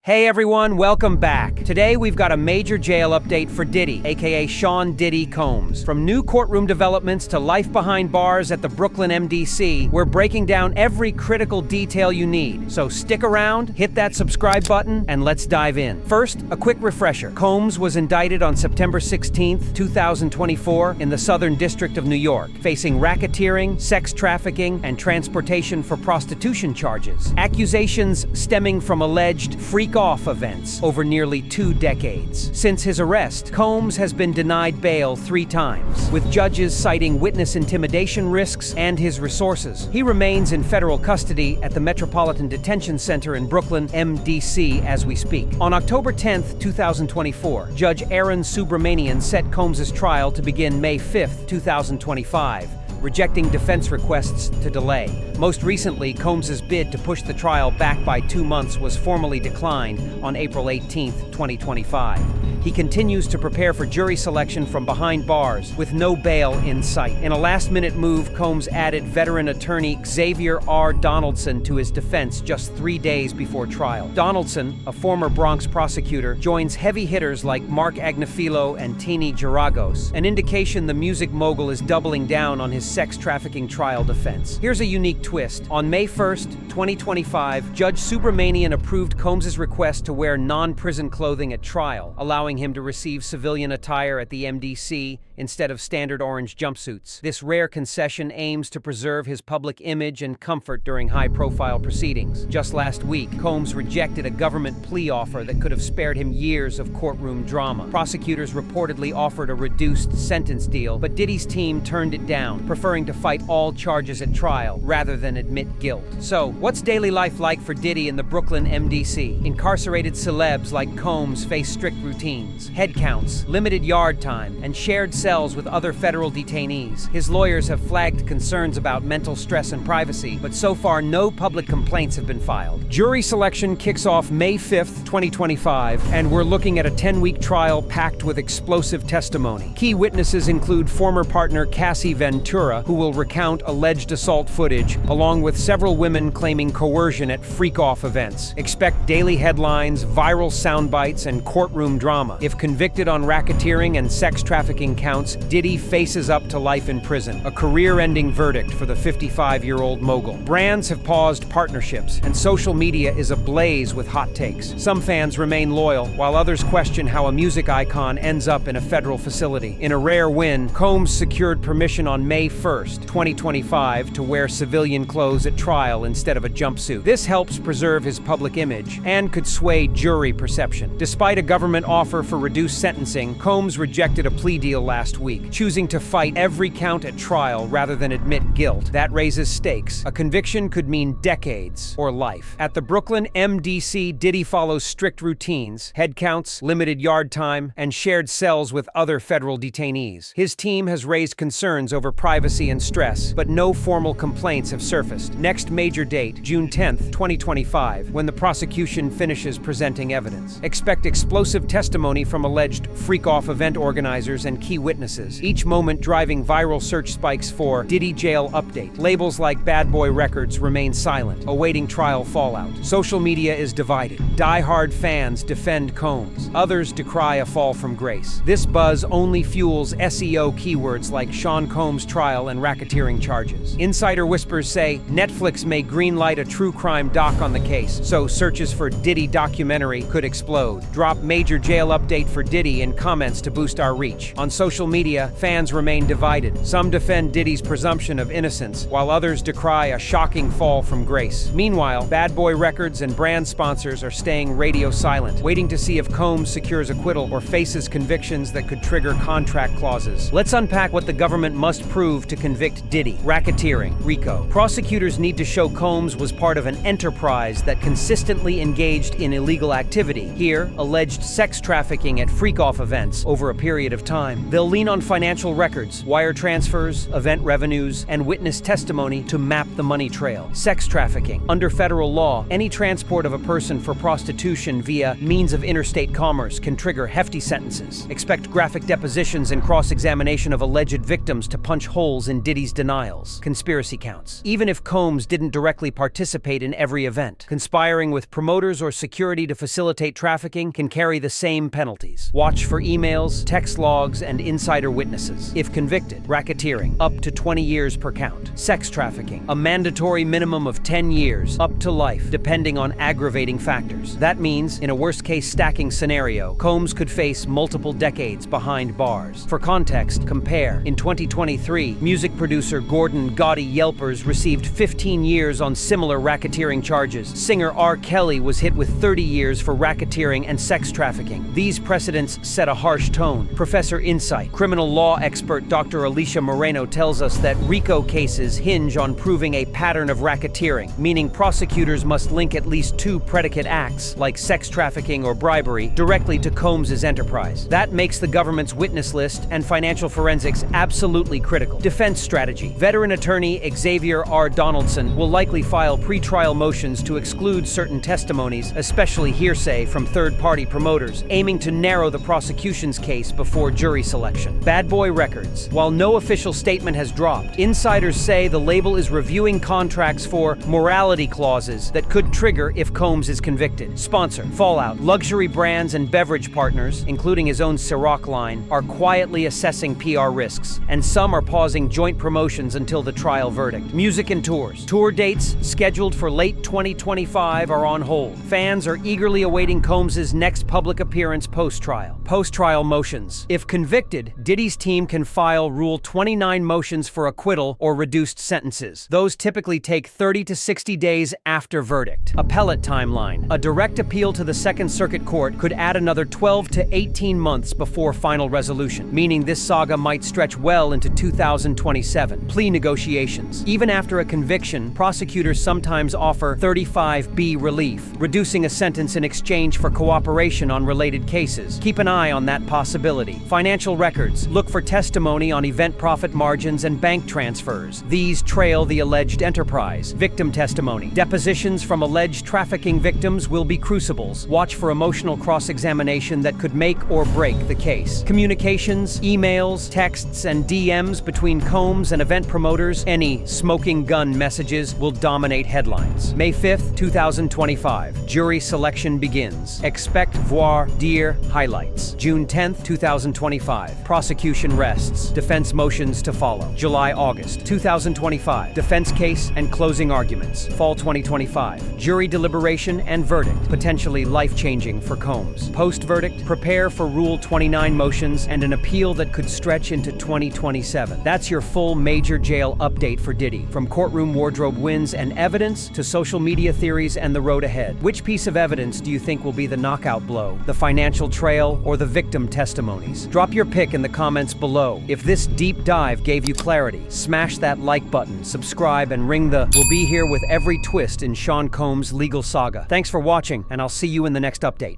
Hey everyone, welcome back. Today we've got a major jail update for Diddy, aka Sean Diddy Combs. From new courtroom developments to life behind bars at the Brooklyn MDC, we're breaking down every critical detail you need. So stick around, hit that subscribe button, and let's dive in. First, a quick refresher. Combs was indicted on September 16th, 2024 in the Southern District of New York, facing racketeering, sex trafficking, and transportation for prostitution charges. Accusations stemming from alleged freak-off events over nearly 2 decades. Since his arrest, Combs has been denied bail 3 times, with judges citing witness intimidation risks and his resources. He remains in federal custody at the Metropolitan Detention Center in Brooklyn MDC as we speak. On October 10th, 2024, Judge Aaron Subramanian set Combs' trial to begin May 5th, 2025. Rejecting defense requests to delay. Most recently, Combs' bid to push the trial back by 2 months was formally declined on April 18, 2025. He continues to prepare for jury selection from behind bars, with no bail in sight. In a last-minute move, Combs added veteran attorney Xavier R. Donaldson to his defense just 3 days before trial. Donaldson, a former Bronx prosecutor, joins heavy hitters like Mark Agnafilo and Tini Geragos, an indication the music mogul is doubling down on his sex trafficking trial defense. Here's a unique twist. On May 1st, 2025, Judge Subramanian approved Combs' request to wear non-prison clothing at trial, allowing him to receive civilian attire at the MDC instead of standard orange jumpsuits. This rare concession aims to preserve his public image and comfort during high-profile proceedings. Just last week, Combs rejected a government plea offer that could have spared him years of courtroom drama. Prosecutors reportedly offered a reduced sentence deal, but Diddy's team turned it down, preferring to fight all charges at trial rather than admit guilt. So, what's daily life like for Diddy in the Brooklyn MDC? Incarcerated celebs like Combs face strict routines, head counts, limited yard time, and shared cells with other federal detainees. His lawyers have flagged concerns about mental stress and privacy, but so far no public complaints have been filed. Jury selection kicks off May 5th, 2025, and we're looking at a 10-week trial packed with explosive testimony. Key witnesses include former partner Cassie Ventura, who will recount alleged assault footage, along with several women claiming coercion at freak-off events. Expect daily headlines, viral sound bites, and courtroom drama. If convicted on racketeering and sex trafficking counts, Diddy faces up to life in prison, a career-ending verdict for the 55-year-old mogul. Brands have paused partnerships, and social media is ablaze with hot takes. Some fans remain loyal, while others question how a music icon ends up in a federal facility. In a rare win, Combs secured permission on May 1st, 2025, to wear civilian clothes at trial instead of a jumpsuit. This helps preserve his public image and could sway jury perception. Despite a government offer for reduced sentencing, Combs rejected a plea deal last week, choosing to fight every count at trial rather than admit guilt. That raises stakes. A conviction could mean decades or life. At the Brooklyn MDC, Diddy follows strict routines, head counts, limited yard time, and shared cells with other federal detainees. His team has raised concerns over privacy and stress, but no formal complaints have surfaced. Next major date, June 10th, 2025, when the prosecution finishes presenting evidence. Expect explosive testimony from alleged freak-off event organizers and key witnesses, each moment driving viral search spikes for Diddy Jail Update. Labels like Bad Boy Records remain silent, awaiting trial fallout. Social media is divided. Die-hard fans defend Combs. Others decry a fall from grace. This buzz only fuels SEO keywords like Sean Combs trial and racketeering charges. Insider whispers say Netflix may greenlight a true crime doc on the case, so searches for Diddy documentary could explode. Drop major jail update for Diddy in comments to boost our reach. On social media, fans remain divided. Some defend Diddy's presumption of innocence, while others decry a shocking fall from grace. Meanwhile, Bad Boy Records and brand sponsors are staying radio silent, waiting to see if Combs secures acquittal or faces convictions that could trigger contract clauses. Let's unpack what the government must prove to convict Diddy. Racketeering, RICO. Prosecutors need to show Combs was part of an enterprise that consistently engaged in illegal activity. Here, alleged sex trafficking trafficking at freak-off events over a period of time. They'll lean on financial records, wire transfers, event revenues, and witness testimony to map the money trail. Sex trafficking. Under federal law, any transport of a person for prostitution via means of interstate commerce can trigger hefty sentences. Expect graphic depositions and cross-examination of alleged victims to punch holes in Diddy's denials. Conspiracy counts. Even if Combs didn't directly participate in every event, conspiring with promoters or security to facilitate trafficking can carry the same penalties. Watch for emails, text logs, and insider witnesses. If convicted, racketeering, up to 20 years per count. Sex trafficking, a mandatory minimum of 10 years, up to life, depending on aggravating factors. That means, in a worst-case stacking scenario, Combs could face multiple decades behind bars. For context, compare. In 2023, music producer Gordon "Gotti" Yelpers received 15 years on similar racketeering charges. Singer R. Kelly was hit with 30 years for racketeering and sex trafficking. These precedents set a harsh tone. Professor Insight, criminal law expert Dr. Alicia Moreno tells us that RICO cases hinge on proving a pattern of racketeering, meaning prosecutors must link at least two predicate acts, like sex trafficking or bribery, directly to Combs's enterprise. That makes the government's witness list and financial forensics absolutely critical. Defense strategy. Veteran attorney Xavier R. Donaldson will likely file pretrial motions to exclude certain testimonies, especially hearsay from third-party promoters, aiming to narrow the prosecution's case before jury selection. Bad Boy Records. While no official statement has dropped, insiders say the label is reviewing contracts for morality clauses that could trigger if Combs is convicted. Sponsor. Fallout. Luxury brands and beverage partners, including his own Ciroc line, are quietly assessing PR risks, and some are pausing joint promotions until the trial verdict. Music and tours. Tour dates scheduled for late 2025 are on hold. Fans are eagerly awaiting Combs's next public appearance post-trial. Post-trial motions. If convicted, Diddy's team can file Rule 29 motions for acquittal or reduced sentences. Those typically take 30 to 60 days after verdict. Appellate timeline. A direct appeal to the Second Circuit Court could add another 12 to 18 months before final resolution, meaning this saga might stretch well into 2027. Plea negotiations. Even after a conviction, prosecutors sometimes offer 35B relief, reducing a sentence in exchange for cooperation on related cases. Keep an eye on that possibility. Financial records. Look for testimony on event profit margins and bank transfers. These trail the alleged enterprise. Victim testimony. Depositions from alleged trafficking victims will be crucibles. Watch for emotional cross-examination that could make or break the case. Communications, emails, texts, and DMs between Combs and event promoters. Any smoking gun messages will dominate headlines. May 5th, 2025. Jury selection begins. Expect voir dire highlights. June 10th, 2025. Prosecution rests. Defense motions to follow. July-August 2025. Defense case and closing arguments. Fall 2025. Jury deliberation and verdict, potentially life-changing for Combs. Post-verdict, prepare for Rule 29 motions and an appeal that could stretch into 2027. That's your full major jail update for Diddy. From courtroom wardrobe wins and evidence to social media theories and the road ahead. Which piece of evidence do you think will be the knockout blow? The financial trail or the victim testimonies? Drop your pick in the comments below. If this deep dive gave you clarity, smash that like button, subscribe, and ring the "We'll be here with every twist in Sean Combs' legal saga." Thanks for watching, and I'll see you in the next update.